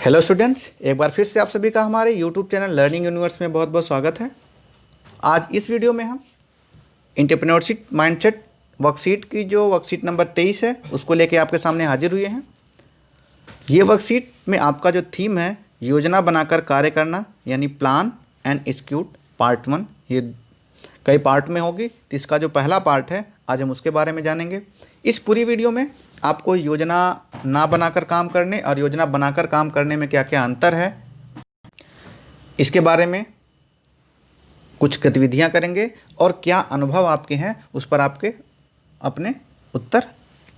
Hello students, एक बार फिर से आप सभी का हमारे यूट्यूब चैनल लर्निंग यूनिवर्स में बहुत बहुत स्वागत है। आज इस वीडियो में हम एंटरप्रेन्योरशिप माइंडसेट वर्कशीट की जो वर्कशीट नंबर 23 है उसको लेके आपके सामने हाजिर हुए हैं। ये वर्कशीट में आपका जो थीम है योजना बनाकर कार्य करना यानी प्लान एंड एक्जीक्यूट पार्ट 1, ये कई पार्ट में होगी। तो इसका जो पहला पार्ट है आज हम उसके बारे में जानेंगे। इस पूरी वीडियो में आपको योजना ना बनाकर काम करने और योजना बनाकर काम करने में क्या क्या अंतर है, इसके बारे में कुछ गतिविधियां करेंगे और क्या अनुभव आपके हैं उस पर आपके अपने उत्तर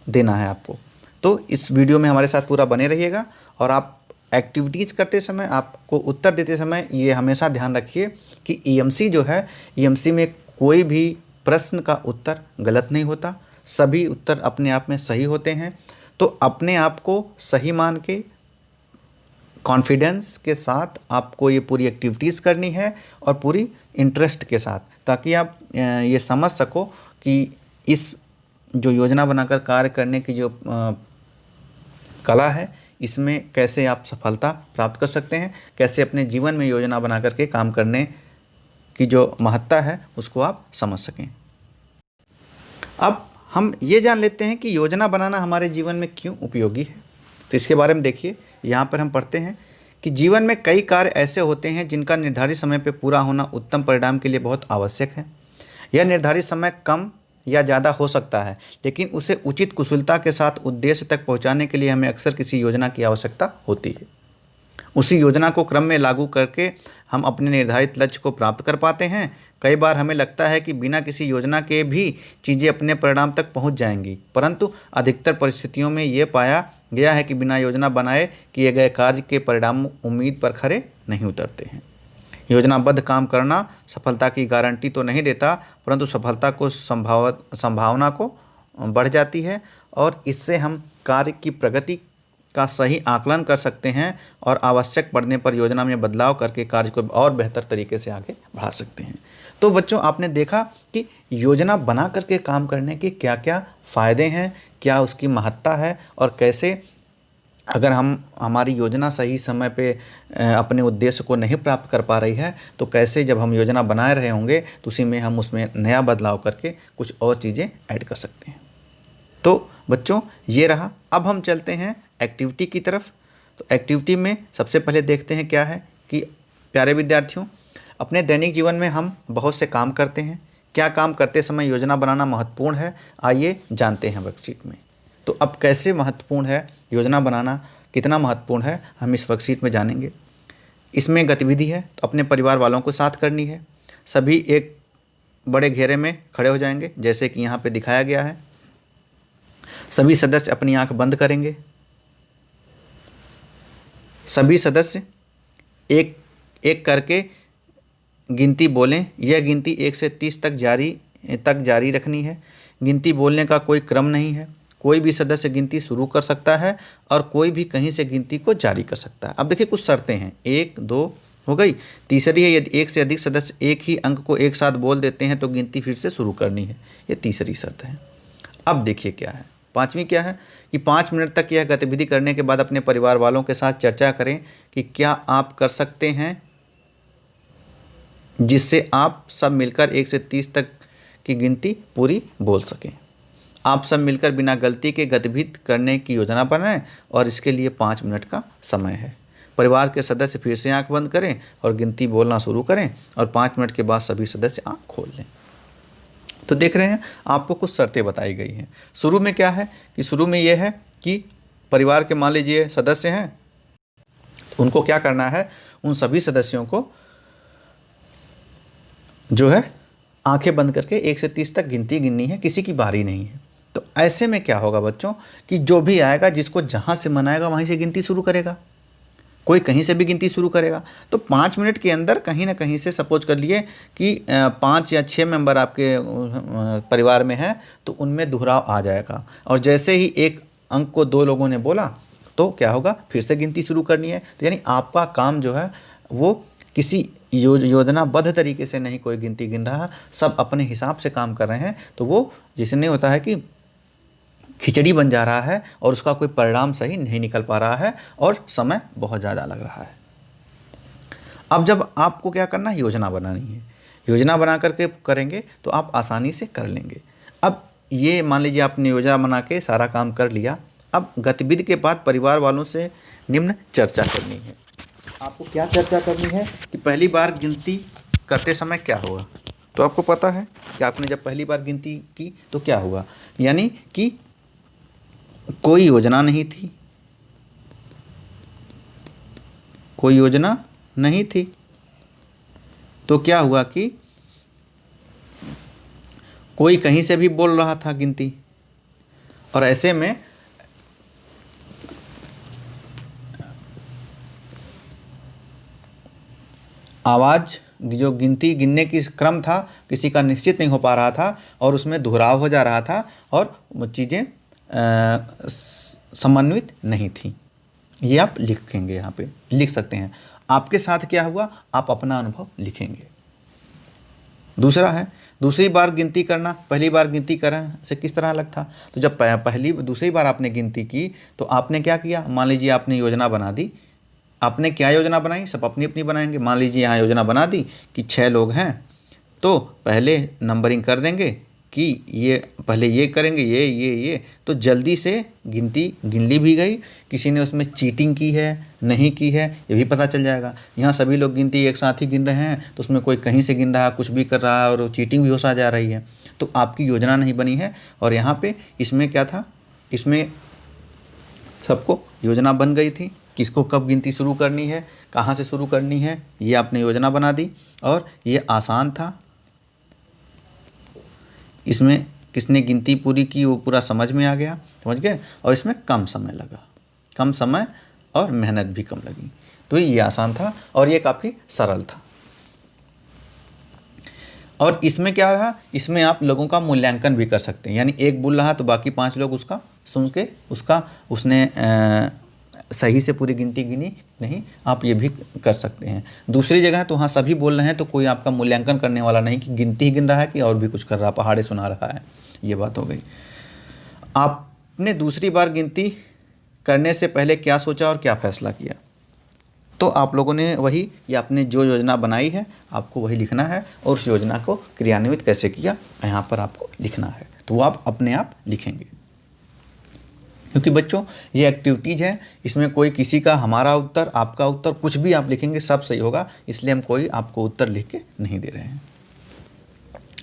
देना है आपको। तो इस वीडियो में हमारे साथ पूरा बने रहिएगा और आप एक्टिविटीज़ करते समय, आपको उत्तर देते समय ये हमेशा ध्यान रखिए कि ईएमसी जो है, ईएमसी में कोई भी प्रश्न का उत्तर गलत नहीं होता, सभी उत्तर अपने आप में सही होते हैं। तो अपने आप को सही मान के कॉन्फिडेंस के साथ आपको ये पूरी एक्टिविटीज़ करनी है और पूरी इंटरेस्ट के साथ, ताकि आप ये समझ सको कि इस जो योजना बनाकर कार्य करने की जो कला है इसमें कैसे आप सफलता प्राप्त कर सकते हैं, कैसे अपने जीवन में योजना बना करके काम करने की जो महत्ता है उसको आप समझ सकें। अब हम ये जान लेते हैं कि योजना बनाना हमारे जीवन में क्यों उपयोगी है। तो इसके बारे में देखिए, यहाँ पर हम पढ़ते हैं कि जीवन में कई कार्य ऐसे होते हैं जिनका निर्धारित समय पर पूरा होना उत्तम परिणाम के लिए बहुत आवश्यक है। यह निर्धारित समय कम या ज़्यादा हो सकता है, लेकिन उसे उचित कुशलता के साथ उद्देश्य तक पहुंचाने के लिए हमें अक्सर किसी योजना की आवश्यकता होती है। उसी योजना को क्रम में लागू करके हम अपने निर्धारित लक्ष्य को प्राप्त कर पाते हैं। कई बार हमें लगता है कि बिना किसी योजना के भी चीज़ें अपने परिणाम तक पहुंच जाएंगी, परंतु अधिकतर परिस्थितियों में ये पाया गया है कि बिना योजना बनाए किए गए कार्य के परिणाम उम्मीद पर खरे नहीं उतरते हैं। योजनाबद्ध काम करना सफलता की गारंटी तो नहीं देता, परंतु सफलता को संभावना को बढ़ जाती है और इससे हम कार्य की प्रगति का सही आकलन कर सकते हैं और आवश्यक पड़ने पर योजना में बदलाव करके कार्य को और बेहतर तरीके से आगे बढ़ा सकते हैं। तो बच्चों, आपने देखा कि योजना बना करके काम करने के क्या क्या फ़ायदे हैं, क्या उसकी महत्ता है और कैसे अगर हमारी योजना सही समय पे अपने उद्देश्य को नहीं प्राप्त कर पा रही है तो कैसे जब हम योजना बनाए रहे होंगे तो उसी में हम उसमें नया बदलाव करके कुछ और चीज़ें ऐड कर सकते हैं। तो बच्चों, ये रहा। अब हम चलते हैं एक्टिविटी की तरफ। तो एक्टिविटी में सबसे पहले देखते हैं क्या है कि प्यारे विद्यार्थियों, अपने दैनिक जीवन में हम बहुत से काम करते हैं। क्या काम करते समय योजना बनाना महत्वपूर्ण है, आइए जानते हैं वर्कशीट में। तो अब कैसे महत्वपूर्ण है योजना बनाना, कितना महत्वपूर्ण है, हम इस वर्कशीट में जानेंगे। इसमें गतिविधि है तो अपने परिवार वालों को साथ करनी है। सभी एक बड़े घेरे में खड़े हो जाएंगे जैसे कि यहाँ पे दिखाया गया है। सभी सदस्य अपनी आंख बंद करेंगे। सभी सदस्य एक एक करके गिनती बोलें। यह गिनती 1 से 30 तक जारी रखनी है। गिनती बोलने का कोई क्रम नहीं है। कोई भी सदस्य गिनती शुरू कर सकता है और कोई भी कहीं से गिनती को जारी कर सकता है। अब देखिए, कुछ शर्तें हैं। 1, 2 हो गई। तीसरी है, यदि 1 से अधिक सदस्य एक ही अंक को एक साथ बोल देते हैं तो गिनती फिर से शुरू करनी है। ये तीसरी शर्त है। अब देखिए क्या है, पाँचवीं क्या है कि 5 मिनट तक यह गतिविधि करने के बाद अपने परिवार वालों के साथ चर्चा करें कि क्या आप कर सकते हैं जिससे आप सब मिलकर 1 से 30 तक की गिनती पूरी बोल सकें। आप सब मिलकर बिना गलती के गतिविधि करने की योजना बनाएं और इसके लिए 5 मिनट का समय है। परिवार के सदस्य फिर से आंख बंद करें और गिनती बोलना शुरू करें और 5 मिनट के बाद सभी सदस्य आंख खोल लें। तो देख रहे हैं, आपको कुछ शर्तें बताई गई हैं। शुरू में क्या है कि शुरू में यह है कि परिवार के मान लीजिए सदस्य हैं, तो उनको क्या करना है, उन सभी सदस्यों को जो है आंखें बंद करके 1 से 30 तक गिनती गिननी है, किसी की बारी नहीं है। तो ऐसे में क्या होगा बच्चों कि जो भी आएगा, जिसको जहाँ से मन आएगा वहीं से गिनती शुरू करेगा, कोई कहीं से भी गिनती शुरू करेगा। तो 5 मिनट के अंदर कहीं ना कहीं से सपोज कर लिए कि 5 या 6 मेंबर आपके परिवार में हैं तो उनमें दोहराव आ जाएगा और जैसे ही एक अंक को 2 लोगों ने बोला तो क्या होगा, फिर से गिनती शुरू करनी है। तो यानी आपका काम जो है वो किसी योजनाबद्ध तरीके से नहीं कोई गिनती गिन रहा, सब अपने हिसाब से काम कर रहे हैं। तो वो जैसे नहीं होता है कि खिचड़ी बन जा रहा है और उसका कोई परिणाम सही नहीं निकल पा रहा है और समय बहुत ज़्यादा लग रहा है। अब जब आपको क्या करना है, योजना बनानी है। योजना बना करके करेंगे तो आप आसानी से कर लेंगे। अब ये मान लीजिए आपने योजना बना के सारा काम कर लिया। अब गतिविधि के बाद परिवार वालों से निम्न चर्चा करनी है। आपको क्या चर्चा करनी है कि पहली बार गिनती करते समय क्या हुआ। तो आपको पता है कि आपने जब पहली बार गिनती की तो क्या हुआ, यानी कि कोई योजना नहीं थी, कोई योजना नहीं थी। तो क्या हुआ कि कोई कहीं से भी बोल रहा था गिनती, और ऐसे में आवाज़ जो गिनती गिनने की क्रम था किसी का निश्चित नहीं हो पा रहा था और उसमें दोहराव हो जा रहा था और वो चीज़ें समन्वित नहीं थी। ये आप लिखेंगे, यहाँ पे लिख सकते हैं। आपके साथ क्या हुआ, आप अपना अनुभव लिखेंगे। दूसरा है दूसरी बार गिनती करना। पहली बार गिनती करने से किस तरह लग था। तो जब दूसरी बार आपने गिनती की तो आपने क्या किया, मान लीजिए आपने योजना बना दी। आपने क्या योजना बनाई, सब अपनी अपनी बनाएंगे। मान लीजिए यहाँ योजना बना दी कि 6 लोग हैं, तो पहले नंबरिंग कर देंगे कि ये पहले ये करेंगे, ये तो जल्दी से गिनती गिन ली भी गई। किसी ने उसमें चीटिंग की है नहीं की है ये भी पता चल जाएगा। यहाँ सभी लोग गिनती एक साथ ही गिन रहे हैं तो उसमें कोई कहीं से गिन रहा है, कुछ भी कर रहा है और चीटिंग भी हो सा जा रही है। तो आपकी योजना नहीं बनी है। और यहाँ पे इसमें क्या था, इसमें सबको योजना बन गई थी, किसको कब गिनती शुरू करनी है, कहाँ से शुरू करनी है, ये आपने योजना बना दी। और ये आसान था, इसमें किसने गिनती पूरी की वो पूरा समझ में आ गया, समझ गए। और इसमें कम समय लगा, कम समय और मेहनत भी कम लगी। तो ये आसान था और ये काफ़ी सरल था। और इसमें क्या रहा, इसमें आप लोगों का मूल्यांकन भी कर सकते हैं। यानी एक बोल रहा तो बाकी 5 लोग उसका सुन के उसने सही से पूरी गिनती गिनी नहीं, आप ये भी कर सकते हैं। दूसरी जगह है तो हाँ सभी बोल रहे हैं तो कोई आपका मूल्यांकन करने वाला नहीं कि गिनती ही गिन रहा है कि और भी कुछ कर रहा, पहाड़े सुना रहा है। ये बात हो गई। आपने दूसरी बार गिनती करने से पहले क्या सोचा और क्या फैसला किया। तो आप लोगों ने वही, या आपने जो योजना बनाई है आपको वही लिखना है और उस योजना को क्रियान्वित कैसे किया यहाँ पर आपको लिखना है। तो वो आप अपने आप लिखेंगे। क्योंकि बच्चों ये एक्टिविटीज़ है, इसमें कोई किसी का हमारा उत्तर आपका उत्तर कुछ भी आप लिखेंगे सब सही होगा, इसलिए हम कोई आपको उत्तर लिख के नहीं दे रहे हैं।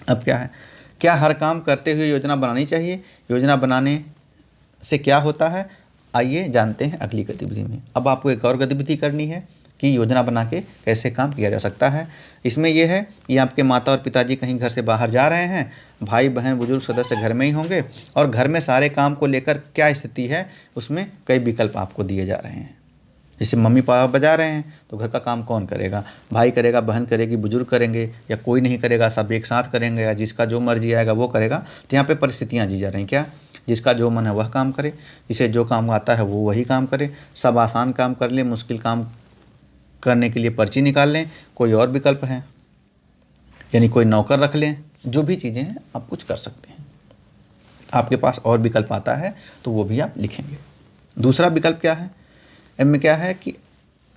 अब क्या है, क्या हर काम करते हुए योजना बनानी चाहिए। योजना बनाने से क्या होता है आइए जानते हैं अगली गतिविधि में। अब आपको एक और गतिविधि करनी है कि योजना बना के कैसे काम किया जा सकता है। इसमें यह है कि आपके माता और पिताजी कहीं घर से बाहर जा रहे हैं, भाई बहन बुजुर्ग सदस्य घर में ही होंगे और घर में सारे काम को लेकर क्या स्थिति है उसमें कई विकल्प आपको दिए जा रहे हैं। जैसे मम्मी पापा बजा रहे हैं तो घर का काम कौन करेगा, भाई करेगा, बहन करेगी, बुजुर्ग करेंगे या कोई नहीं करेगा, सब एक साथ करेंगे या जिसका जो मर्जी आएगा वो करेगा। तो यहाँ पे परिस्थितियाँ दी जा रही हैं क्या, जिसका जो मन है वह काम करे, जिसे जो काम आता है वो वही काम करे। सब आसान काम कर ले, मुश्किल काम करने के लिए पर्ची निकाल लें, कोई और विकल्प है, यानी कोई नौकर रख लें, जो भी चीज़ें हैं आप कुछ कर सकते हैं। आपके पास और विकल्प आता है तो वो भी आप लिखेंगे। दूसरा विकल्प क्या है, इनमें क्या है कि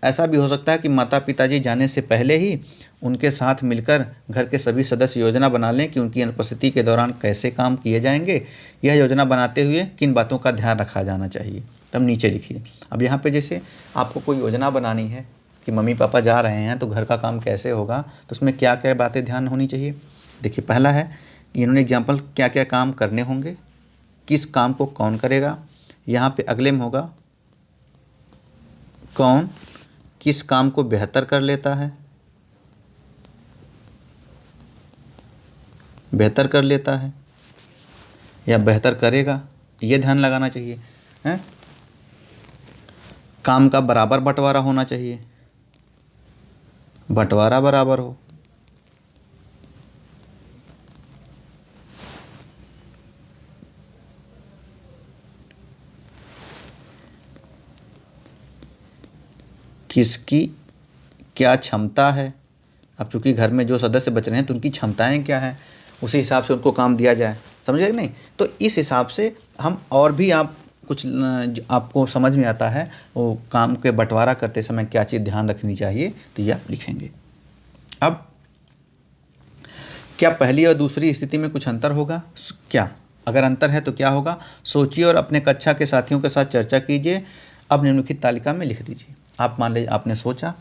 ऐसा भी हो सकता है कि माता पिताजी जाने से पहले ही उनके साथ मिलकर घर के सभी सदस्य योजना बना लें कि उनकी अनुपस्थिति के दौरान कैसे काम किए जाएंगे। यह योजना बनाते हुए किन बातों का ध्यान रखा जाना चाहिए, तब नीचे लिखिए। अब यहाँ पे जैसे आपको कोई योजना बनानी है कि मम्मी पापा जा रहे हैं तो घर का काम कैसे होगा, तो उसमें क्या क्या बातें ध्यान होनी चाहिए। देखिए पहला है इन्होंने एग्जाम्पल क्या क्या काम करने होंगे, किस काम को कौन करेगा। यहाँ पे अगले में होगा कौन किस काम को बेहतर कर लेता है, बेहतर कर लेता है या बेहतर करेगा, ये ध्यान लगाना चाहिए हैं। काम का बराबर बंटवारा होना चाहिए, बंटवारा बराबर हो। किसकी क्या क्षमता है। अब चूंकि घर में जो सदस्य बच रहे हैं तो उनकी क्षमताएं क्या हैं, उसी हिसाब से उनको काम दिया जाए, समझ गए कि नहीं। तो इस हिसाब से हम और भी आप कुछ आपको समझ में आता है वो काम के बंटवारा करते समय क्या चीज़ ध्यान रखनी चाहिए, तो ये आप लिखेंगे। अब क्या पहली और दूसरी स्थिति में कुछ अंतर होगा? क्या अगर अंतर है तो क्या होगा? सोचिए और अपने कक्षा के साथियों के साथ चर्चा कीजिए। अब निम्नलिखित तालिका में लिख दीजिए। आप मान लीजिए आपने सोचा,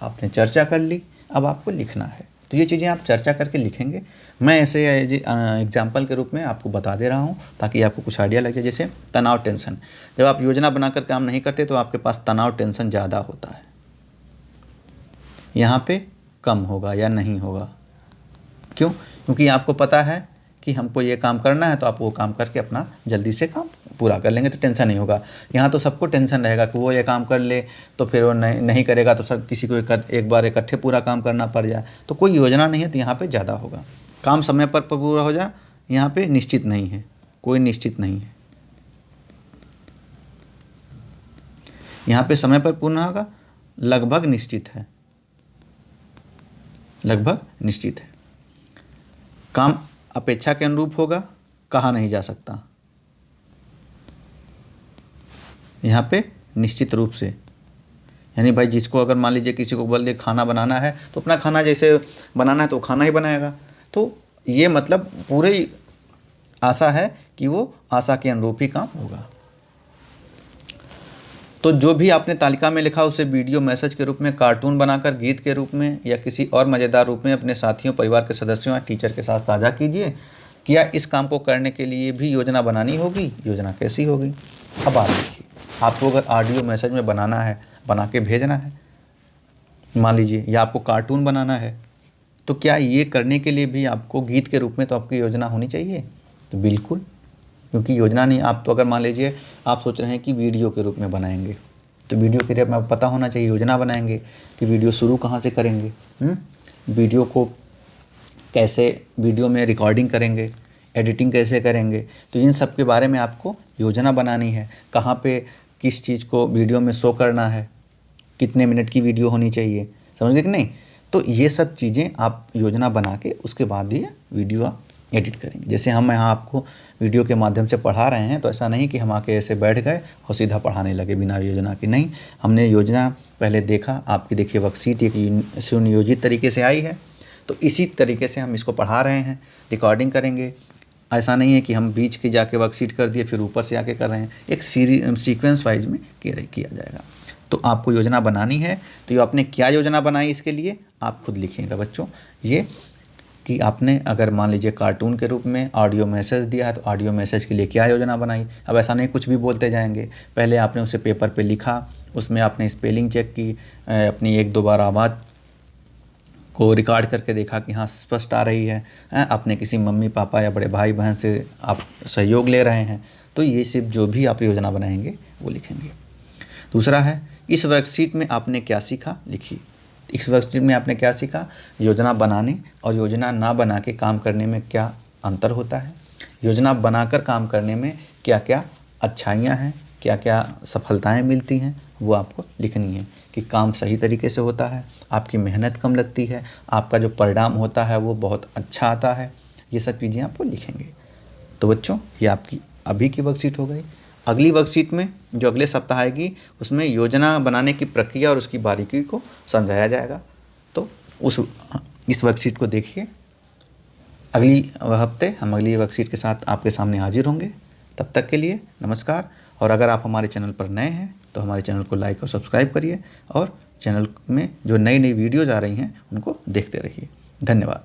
आपने चर्चा कर ली, अब आपको लिखना है, तो ये चीज़ें आप चर्चा करके लिखेंगे। मैं ऐसे एग्जाम्पल के रूप में आपको बता दे रहा हूँ ताकि आपको कुछ आइडिया लगे। जैसे तनाव, टेंशन, जब आप योजना बनाकर काम नहीं करते तो आपके पास तनाव, टेंशन ज़्यादा होता है। यहाँ पे कम होगा या नहीं होगा? क्यों? क्योंकि आपको पता है कि हमको ये काम करना है, तो आप वो काम करके अपना जल्दी से काम पूरा कर लेंगे, तो टेंशन नहीं होगा। यहाँ तो सबको टेंशन रहेगा कि वो ये काम कर ले तो फिर वो नहीं करेगा तो सब किसी को एक बार इकट्ठे पूरा काम करना पड़ जाए, तो कोई योजना नहीं है, तो यहाँ पे ज़्यादा होगा। काम समय पर पूरा हो जाए, यहाँ पे निश्चित नहीं है, कोई निश्चित नहीं है। यहाँ पे समय पर पूर्ण होगा, लगभग निश्चित है, लगभग निश्चित है। काम अपेक्षा के अनुरूप होगा, कहा नहीं जा सकता, यहाँ पे निश्चित रूप से। यानी भाई जिसको अगर मान लीजिए किसी को बोल दे खाना बनाना है तो अपना खाना जैसे बनाना है तो खाना ही बनाएगा, तो ये मतलब पूरी आशा है कि वो आशा के अनुरूप ही काम होगा। तो जो भी आपने तालिका में लिखा उसे वीडियो मैसेज के रूप में, कार्टून बनाकर, गीत के रूप में या किसी और मज़ेदार रूप में अपने साथियों, परिवार के सदस्यों या टीचर के साथ साझा कीजिए। क्या इस काम को करने के लिए भी योजना बनानी होगी? योजना कैसी होगी? अब आप देखिए, आपको अगर ऑडियो मैसेज में बनाना है, बना के भेजना है मान लीजिए, या आपको कार्टून बनाना है, तो क्या ये करने के लिए भी आपको गीत के रूप में तो आपकी योजना होनी चाहिए? तो बिल्कुल, क्योंकि योजना नहीं, आप तो अगर मान लीजिए आप सोच रहे हैं कि वीडियो के रूप में बनाएंगे, तो वीडियो के रूप में पता होना चाहिए, योजना बनाएंगे कि वीडियो शुरू कहाँ से करेंगे, वीडियो को कैसे, वीडियो में रिकॉर्डिंग करेंगे, एडिटिंग कैसे करेंगे, तो इन सब के बारे में आपको योजना बनानी है। कहाँ पे किस चीज़ को वीडियो में शो करना है, कितने मिनट की वीडियो होनी चाहिए, समझ गए कि नहीं? तो ये सब चीज़ें आप योजना बना के उसके बाद ये वीडियो आप एडिट करेंगे। जैसे हम यहाँ आपको वीडियो के माध्यम से पढ़ा रहे हैं, तो ऐसा नहीं कि हम आके ऐसे बैठ गए और सीधा पढ़ाने लगे बिना योजना के, नहीं। हमने योजना पहले देखा, आपकी देखिए वर्कशीट एक सुनियोजित तरीके से आई है, तो इसी तरीके से हम इसको पढ़ा रहे हैं, रिकॉर्डिंग करेंगे। ऐसा नहीं है कि हम बीच के जाके वर्कशीट कर दिए फिर ऊपर से आके कर रहे हैं, एक सीक्वेंस वाइज में किया जाएगा। तो आपको योजना बनानी है, तो ये आपने क्या योजना बनाई इसके लिए आप खुद लिखिएगा बच्चों। ये कि आपने अगर मान लीजिए कार्टून के रूप में ऑडियो मैसेज दिया है, तो ऑडियो मैसेज के लिए क्या योजना बनाई। अब ऐसा नहीं कुछ भी बोलते जाएंगे, पहले आपने उसे पेपर पे लिखा, उसमें आपने स्पेलिंग चेक की, अपनी 1-2 बार आवाज़ को रिकॉर्ड करके देखा कि हाँ स्पष्ट आ रही है, अपने किसी मम्मी पापा या बड़े भाई बहन से आप सहयोग ले रहे हैं, तो ये सिर्फ जो भी आप योजना बनाएंगे वो लिखेंगे। दूसरा है, इस वर्कशीट में आपने क्या सीखा, लिखिए। इस वर्कशीट में आपने क्या सीखा, योजना बनाने और योजना ना बना के काम करने में क्या अंतर होता है, योजना बनाकर काम करने में क्या क्या अच्छाइयाँ हैं, क्या क्या सफलताएं मिलती हैं, वो आपको लिखनी है कि काम सही तरीके से होता है, आपकी मेहनत कम लगती है, आपका जो परिणाम होता है वो बहुत अच्छा आता है। ये सब चीज़ें आपको लिखेंगे। तो बच्चों ये आपकी अभी की वर्कशीट हो गई। अगली वर्कशीट में जो अगले सप्ताह आएगी उसमें योजना बनाने की प्रक्रिया और उसकी बारीकी को समझाया जाएगा। तो इस वर्कशीट को देखिए। अगली हफ्ते हम अगली वर्कशीट के साथ आपके सामने हाजिर होंगे। तब तक के लिए नमस्कार। और अगर आप हमारे चैनल पर नए हैं तो हमारे चैनल को लाइक और सब्सक्राइब करिए और चैनल में जो नई नई वीडियोज़ आ रही हैं उनको देखते रहिए। धन्यवाद।